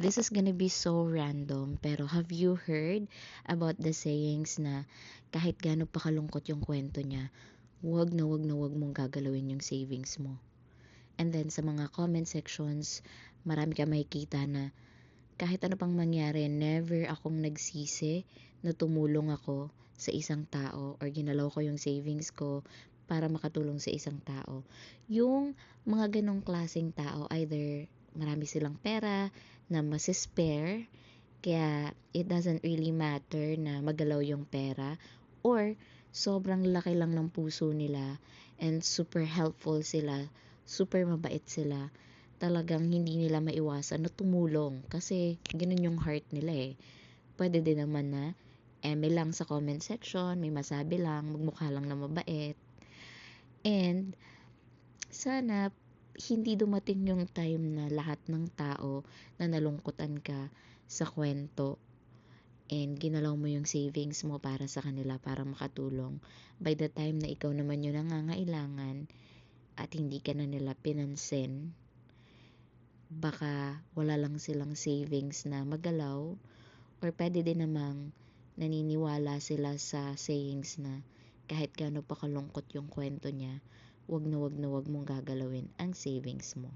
This is gonna be so random, pero have you heard about the sayings na kahit gaano pa kalungkot yung kwento niya, wag mong gagalawin yung savings mo. And then sa mga comment sections, marami ka makikita na kahit ano pang mangyari, never akong nagsisi na tumulong ako sa isang tao or ginalaw ko yung savings ko para makatulong sa isang tao. Yung mga ganong klaseng tao, either marami silang pera na masispare, kaya it doesn't really matter na magalaw yung pera, or sobrang laki lang ng puso nila and super helpful sila, super mabait sila, talagang hindi nila maiwasan na tumulong kasi ganun yung heart nila eh. Pwede din naman na eme lang sa comment section, may masabi lang, magmukha lang na mabait. And sana hindi dumating yung time na lahat ng tao na nalungkutan ka sa kwento and ginalaw mo yung savings mo para sa kanila para makatulong. By the time na ikaw naman yung nangangailangan at hindi ka na nila pinansin, baka wala lang silang savings na magalaw, or pwede din namang naniniwala sila sa sayings na kahit gaano pa kalungkot yung kwento niya, wag na wag mong gagalawin ang savings mo.